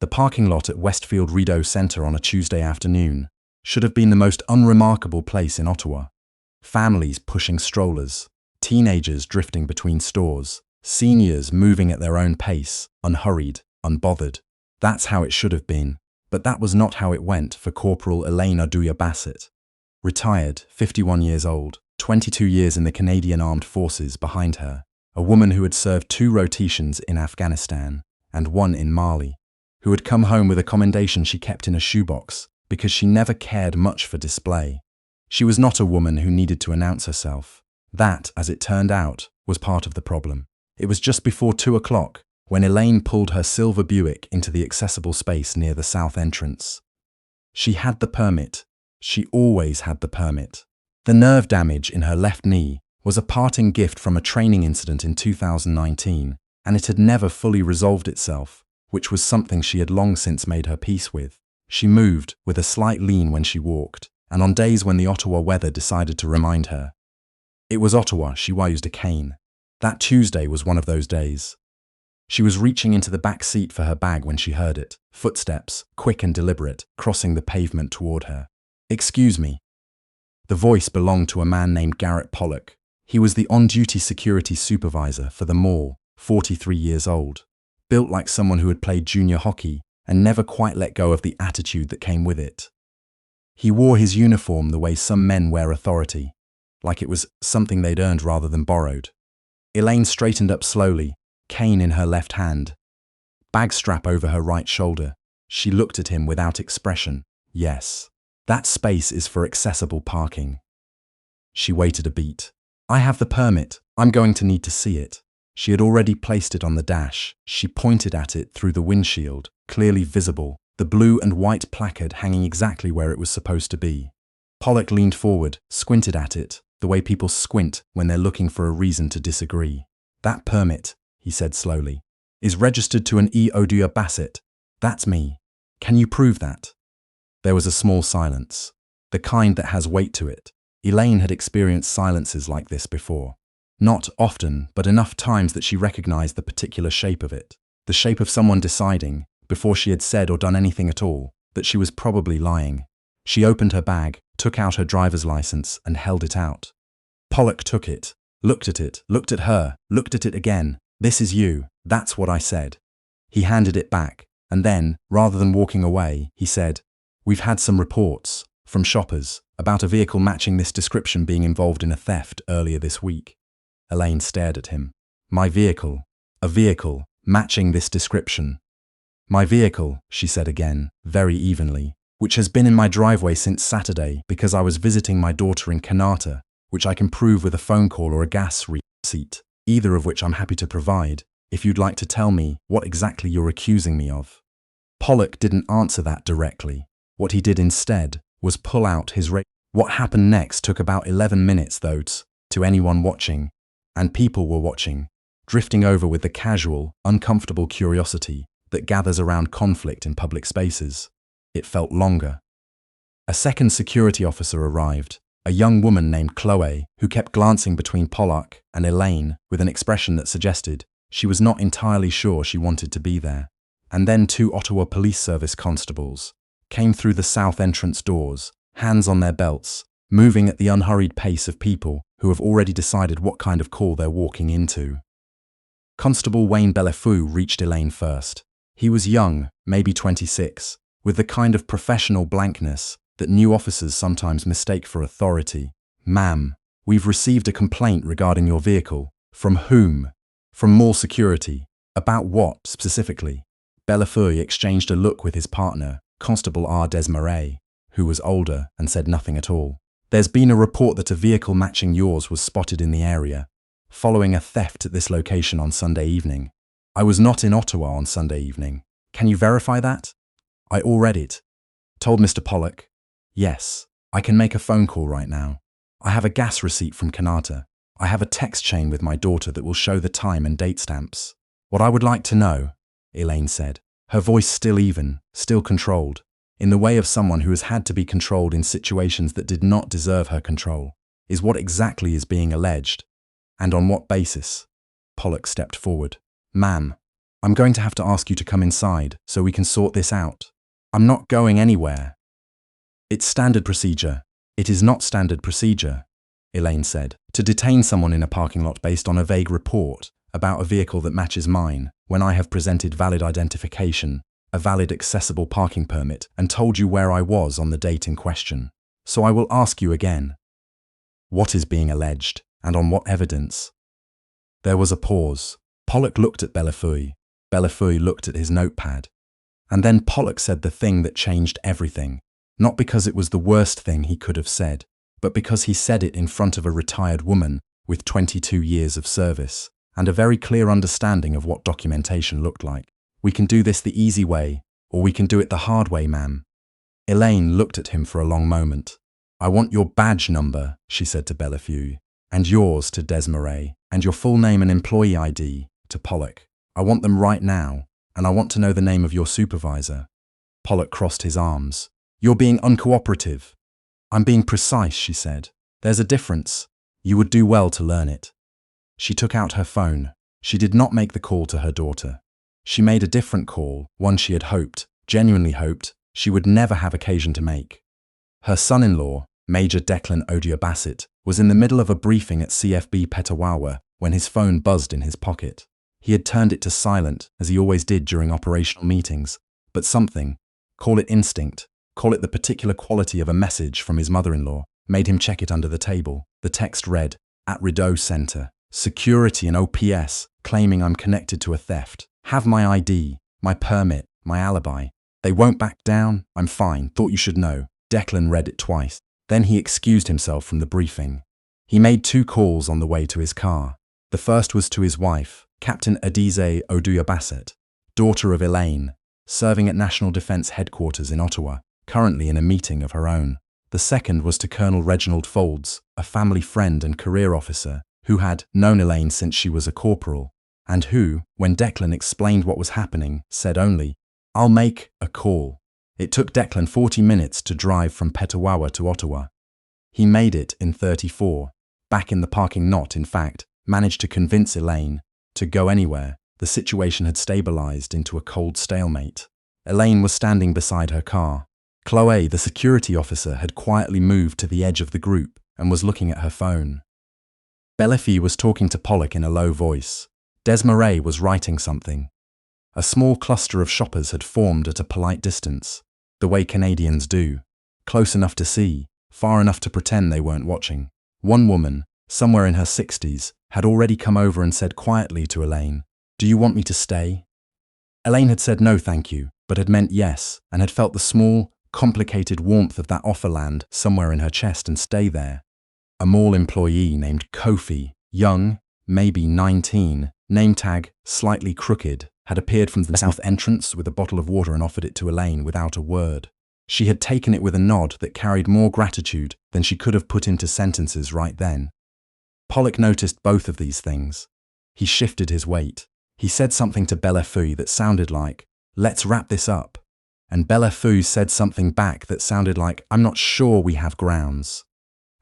The parking lot at Westfield Rideau Centre on a Tuesday afternoon should have been the most unremarkable place in Ottawa. Families pushing strollers, teenagers drifting between stores, seniors moving at their own pace, unhurried, unbothered. That's how it should have been, but that was not how it went for Corporal Elaine Aduya-Bassett. Retired, 51 years old, 22 years in the Canadian Armed Forces behind her, a woman who had served 2 rotations in Afghanistan and 1 in Mali, who had come home with a commendation she kept in a shoebox because she never cared much for display. She was not a woman who needed to announce herself. That, as it turned out, was part of the problem. It was just before 2 o'clock when Elaine pulled her silver Buick into the accessible space near the south entrance. She had the permit. She always had the permit. The nerve damage in her left knee was a parting gift from a training incident in 2019, and it had never fully resolved itself, which was something she had long since made her peace with. She moved with a slight lean when she walked, and on days when the Ottawa weather decided to remind her. It was Ottawa, she used a cane. That Tuesday was one of those days. She was reaching into the back seat for her bag when she heard it, footsteps, quick and deliberate, crossing the pavement toward her. "Excuse me." The voice belonged to a man named Garrett Pollock. He was the on-duty security supervisor for the mall, 43 years old, built like someone who had played junior hockey and never quite let go of the attitude that came with it. He wore his uniform the way some men wear authority, like it was something they'd earned rather than borrowed. Elaine straightened up slowly, cane in her left hand, bag strap over her right shoulder. She looked at him without expression. "Yes, that space is for accessible parking." She waited a beat. "I have the permit. I'm going to need to see it." She had already placed it on the dash. She pointed at it through the windshield, clearly visible, the blue and white placard hanging exactly where it was supposed to be. Pollock leaned forward, squinted at it, the way people squint when they're looking for a reason to disagree. "That permit," he said slowly, "is registered to an E. Aduya-Bassett. That's me. Can you prove that?" There was a small silence, the kind that has weight to it. Elaine had experienced silences like this before. Not often, but enough times that she recognized the particular shape of it. The shape of someone deciding, before she had said or done anything at all, that she was probably lying. She opened her bag, took out her driver's license, and held it out. Pollock took it, looked at her, looked at it again. "This is you, that's what I said." He handed it back, and then, rather than walking away, he said, "We've had some reports from shoppers about a vehicle matching this description being involved in a theft earlier this week." Elaine stared at him. "My vehicle? A vehicle matching this description?" "My vehicle," she said again, very evenly, "which has been in my driveway since Saturday because I was visiting my daughter in Kanata, which I can prove with a phone call or a gas receipt, either of which I'm happy to provide, if you'd like to tell me what exactly you're accusing me of." Pollock didn't answer that directly. What he did instead was pull out his What happened next took about 11 minutes, though, to anyone watching, and people were watching, drifting over with the casual, uncomfortable curiosity that gathers around conflict in public spaces. It felt longer. A second security officer arrived, a young woman named Chloe, who kept glancing between Pollock and Elaine with an expression that suggested she was not entirely sure she wanted to be there. And then 2 Ottawa Police Service constables came through the south entrance doors, hands on their belts, moving at the unhurried pace of people who have already decided what kind of call they're walking into. Constable Wayne Bellefeu reached Elaine first. He was young, maybe 26, with the kind of professional blankness that new officers sometimes mistake for authority. "Ma'am, we've received a complaint regarding your vehicle." "From whom?" "From mall security." "About what, specifically?" Bellefeu exchanged a look with his partner, Constable R. Desmarais, who was older and said nothing at all. "There's been a report that a vehicle matching yours was spotted in the area, following a theft at this location on Sunday evening." "I was not in Ottawa on Sunday evening. Can you verify that?" "I already told Mr. Pollock." "Yes, I can make a phone call right now. I have a gas receipt from Kanata. I have a text chain with my daughter that will show the time and date stamps." "What I would like to know," Elaine said, her voice still even, still controlled, in the way of someone who has had to be controlled in situations that did not deserve her control, "is what exactly is being alleged, and on what basis." Pollock stepped forward. "Ma'am, I'm going to have to ask you to come inside so we can sort this out. I'm not going anywhere. It's standard procedure. It is not standard procedure, Elaine said, to detain someone in a parking lot based on a vague report about a vehicle that matches mine when I have presented valid identification, a valid accessible parking permit, and told you where I was on the date in question. So I will ask you again. What is being alleged, and on what evidence? There was a pause. Pollock looked at Bellefeuille. Bellefeuille looked at his notepad. And then Pollock said the thing that changed everything, not because it was the worst thing he could have said, but because he said it in front of a retired woman with 22 years of service and a very clear understanding of what documentation looked like. We can do this the easy way, or we can do it the hard way, ma'am. Elaine looked at him for a long moment. I want your badge number, she said to Bellefeuille, and yours to Desmarais, and your full name and employee ID to Pollock. I want them right now, and I want to know the name of your supervisor. Pollock crossed his arms. You're being uncooperative. I'm being precise, she said. There's a difference. You would do well to learn it. She took out her phone. She did not make the call to her daughter. She made a different call, one she had hoped, genuinely hoped, she would never have occasion to make. Her son-in-law, Major Declan Odier-Bassett, was in the middle of a briefing at CFB Petawawa when his phone buzzed in his pocket. He had turned it to silent, as he always did during operational meetings, but something, call it instinct, call it the particular quality of a message from his mother-in-law, made him check it under the table. The text read, at Rideau Center, security and OPS, claiming I'm connected to a theft. Have my ID, my permit, my alibi. They won't back down. I'm fine. Thought you should know. Declan read it twice. Then he excused himself from the briefing. He made 2 calls on the way to his car. The first was to his wife, Captain Adize Oduya-Bassett, daughter of Elaine, serving at National Defence Headquarters in Ottawa, currently in a meeting of her own. The second was to Colonel Reginald Folds, a family friend and career officer, who had known Elaine since she was a corporal, and who, when Declan explained what was happening, said only, I'll make a call. It took Declan 40 minutes to drive from Petawawa to Ottawa. He made it in 34. Back in the parking lot, in fact, managed to convince Elaine to go anywhere. The situation had stabilized into a cold stalemate. Elaine was standing beside her car. Chloe, the security officer, had quietly moved to the edge of the group and was looking at her phone. Bellefeuille was talking to Pollock in a low voice. Desmarais was writing something. A small cluster of shoppers had formed at a polite distance, the way Canadians do, close enough to see, far enough to pretend they weren't watching. One woman, somewhere in her 60s, had already come over and said quietly to Elaine, Do you want me to stay? Elaine had said no thank you, but had meant yes, and had felt the small, complicated warmth of that offer land somewhere in her chest and stay there. A mall employee named Kofi, young, maybe 19, name tag slightly crooked, had appeared from the south entrance with a bottle of water and offered it to Elaine without a word. She had taken it with a nod that carried more gratitude than she could have put into sentences right then. Pollock noticed both of these things. He shifted his weight. He said something to Bellefeuille that sounded like, Let's wrap this up. And Bellefeuille said something back that sounded like, I'm not sure we have grounds.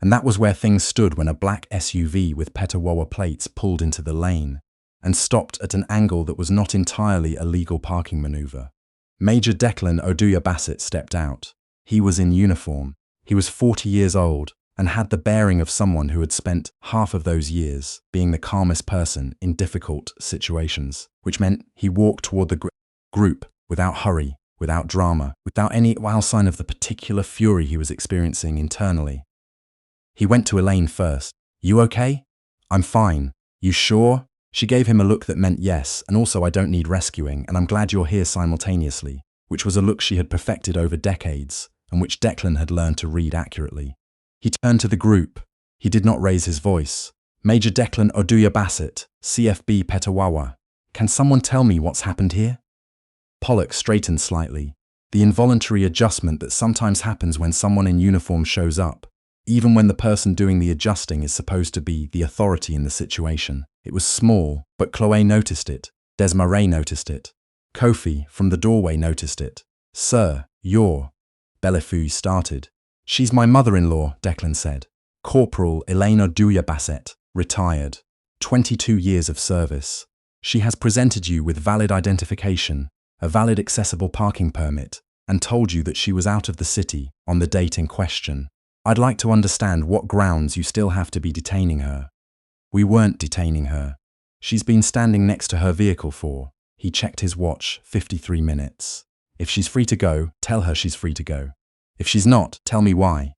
And that was where things stood when a black SUV with Petawawa plates pulled into the lane and stopped at an angle that was not entirely a legal parking maneuver. Major Declan Oduya-Bassett stepped out. He was in uniform. He was 40 years old and had the bearing of someone who had spent half of those years being the calmest person in difficult situations, which meant he walked toward the group without hurry, without drama, without any sign of the particular fury he was experiencing internally. He went to Elaine first. You okay? I'm fine. You sure? She gave him a look that meant yes, and also I don't need rescuing, and I'm glad you're here simultaneously, which was a look she had perfected over decades, and which Declan had learned to read accurately. He turned to the group. He did not raise his voice. Major Declan Oduya-Bassett, CFB Petawawa. Can someone tell me what's happened here? Pollock straightened slightly. The involuntary adjustment that sometimes happens when someone in uniform shows up, even when the person doing the adjusting is supposed to be the authority in the situation. It was small, but Chloe noticed it. Desmarais noticed it. Kofi, from the doorway, noticed it. Sir, you're... Bellefeuille started. She's my mother-in-law, Declan said. Corporal Elaine Oduya-Bassett, retired. 22 years of service. She has presented you with valid identification, a valid accessible parking permit, and told you that she was out of the city on the date in question. I'd like to understand what grounds you still have to be detaining her. We weren't detaining her. She's been standing next to her vehicle for, he checked his watch, 53 minutes. If she's free to go, tell her she's free to go. If she's not, tell me why.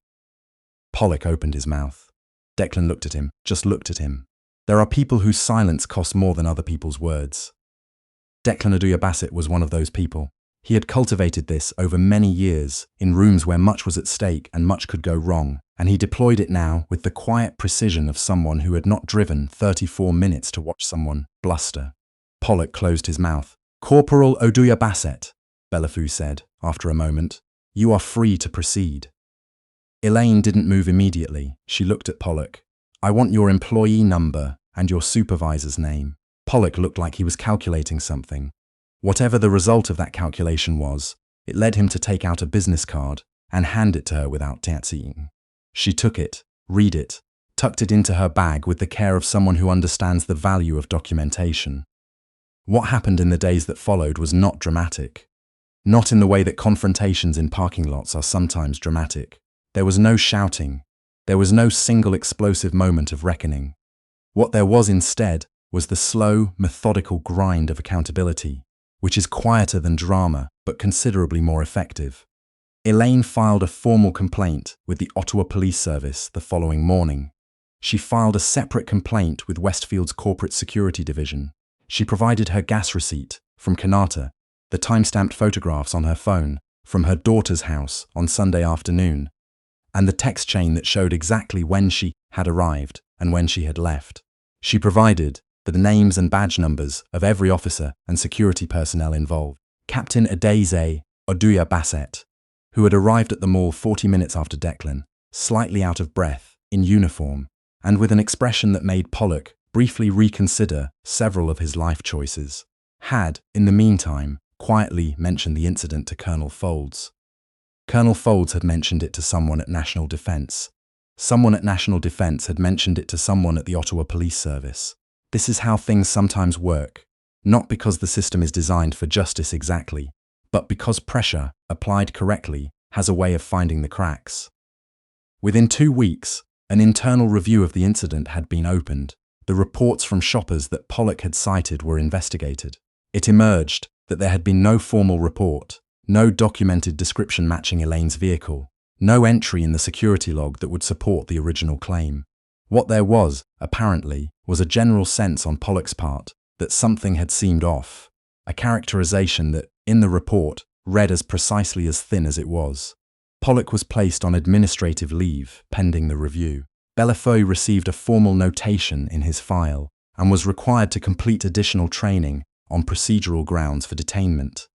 Pollock opened his mouth. Declan looked at him, just looked at him. There are people whose silence costs more than other people's words. Declan Aduya-Bassett was one of those people. He had cultivated this over many years, in rooms where much was at stake and much could go wrong, and he deployed it now with the quiet precision of someone who had not driven 34 minutes to watch someone bluster. Pollock closed his mouth. "Corporal Aduya-Bassett," Bellafou said, after a moment, "you are free to proceed." Elaine didn't move immediately. She looked at Pollock. "I want your employee number and your supervisor's name." Pollock looked like he was calculating something. Whatever the result of that calculation was, it led him to take out a business card and hand it to her without tatsiing. She took it, read it, tucked it into her bag with the care of someone who understands the value of documentation. What happened in the days that followed was not dramatic. Not in the way that confrontations in parking lots are sometimes dramatic. There was no shouting. There was no single explosive moment of reckoning. What there was instead was the slow, methodical grind of accountability, which is quieter than drama, but considerably more effective. Elaine filed a formal complaint with the Ottawa Police Service the following morning. She filed a separate complaint with Westfield's Corporate Security Division. She provided her gas receipt from Kanata, the time-stamped photographs on her phone from her daughter's house on Sunday afternoon, and the text chain that showed exactly when she had arrived and when she had left. She provided the names and badge numbers of every officer and security personnel involved. Captain Adeze Aduya-Bassett, who had arrived at the mall 40 minutes after Declan, slightly out of breath, in uniform, and with an expression that made Pollock briefly reconsider several of his life choices, had, in the meantime, quietly mentioned the incident to Colonel Folds. Colonel Folds had mentioned it to someone at National Defence. Someone at National Defence had mentioned it to someone at the Ottawa Police Service. This is how things sometimes work, not because the system is designed for justice exactly, but because pressure, applied correctly, has a way of finding the cracks. Within 2 weeks, an internal review of the incident had been opened. The reports from shoppers that Pollock had cited were investigated. It emerged that there had been no formal report, no documented description matching Elaine's vehicle, no entry in the security log that would support the original claim. What there was, apparently, was a general sense on Pollock's part that something had seemed off, a characterization that, in the report, read as precisely as thin as it was. Pollock was placed on administrative leave pending the review. Bellafou received a formal notation in his file and was required to complete additional training on procedural grounds for detainment.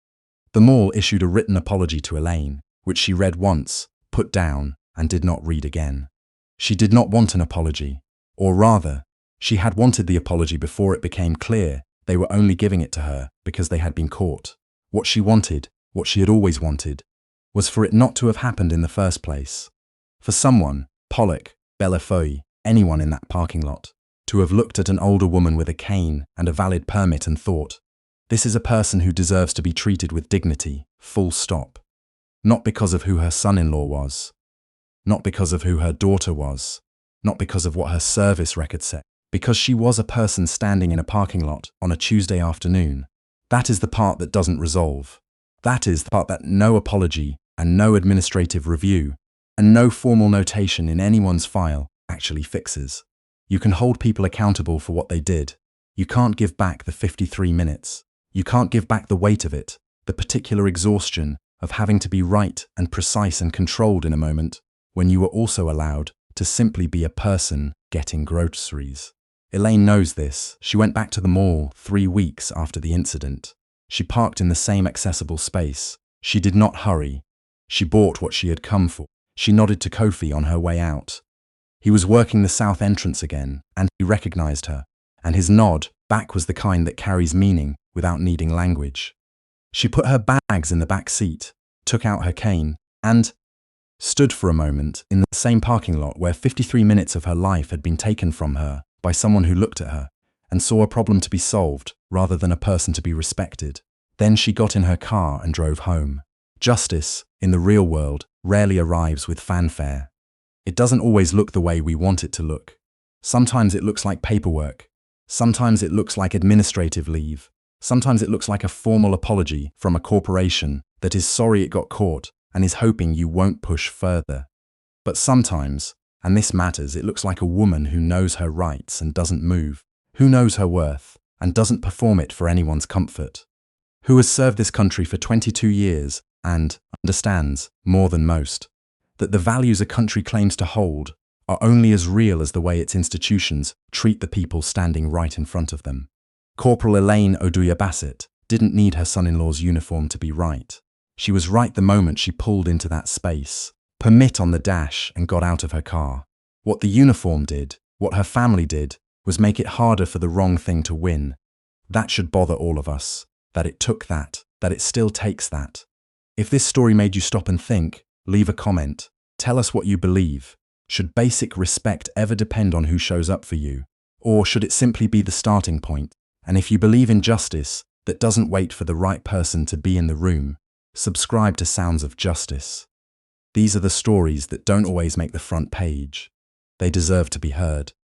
The mall issued a written apology to Elaine, which she read once, put down, and did not read again. She did not want an apology, or rather, she had wanted the apology before it became clear they were only giving it to her because they had been caught. What she wanted, what she had always wanted, was for it not to have happened in the first place. For someone, Pollock, Bellafou, anyone in that parking lot, to have looked at an older woman with a cane and a valid permit and thought, this is a person who deserves to be treated with dignity, full stop. Not because of who her son-in-law was, not because of who her daughter was, not because of what her service record said, because she was a person standing in a parking lot on a Tuesday afternoon. That is the part that doesn't resolve. That is the part that no apology and no administrative review and no formal notation in anyone's file actually fixes. You can hold people accountable for what they did. You can't give back the 53 minutes. You can't give back the weight of it, the particular exhaustion of having to be right and precise and controlled in a moment when you were also allowed to simply be a person getting groceries. Elaine knows this. She went back to the mall 3 weeks after the incident. She parked in the same accessible space. She did not hurry. She bought what she had come for. She nodded to Kofi on her way out. He was working the south entrance again, and he recognized her, and his nod back was the kind that carries meaning without needing language. She put her bags in the back seat, took out her cane, and stood for a moment in the same parking lot where 53 minutes of her life had been taken from her by someone who looked at her and saw a problem to be solved rather than a person to be respected. Then she got in her car and drove home. Justice, in the real world, rarely arrives with fanfare. It doesn't always look the way we want it to look. Sometimes it looks like paperwork. Sometimes it looks like administrative leave. Sometimes it looks like a formal apology from a corporation that is sorry it got caught and is hoping you won't push further. But sometimes, and this matters, it looks like a woman who knows her rights and doesn't move, who knows her worth and doesn't perform it for anyone's comfort, who has served this country for 22 years and understands, more than most, that the values a country claims to hold are only as real as the way its institutions treat the people standing right in front of them. Corporal Elaine Oduya Bassett didn't need her son-in-law's uniform to be right. She was right the moment she pulled into that space, permit on the dash, and got out of her car. What the uniform did, what her family did, was make it harder for the wrong thing to win. That should bother all of us, that it took that it still takes that. If this story made you stop and think, leave a comment. Tell us what you believe. Should basic respect ever depend on who shows up for you? Or should it simply be the starting point? And if you believe in justice that doesn't wait for the right person to be in the room, subscribe to Sounds of Justice. These are the stories that don't always make the front page. They deserve to be heard.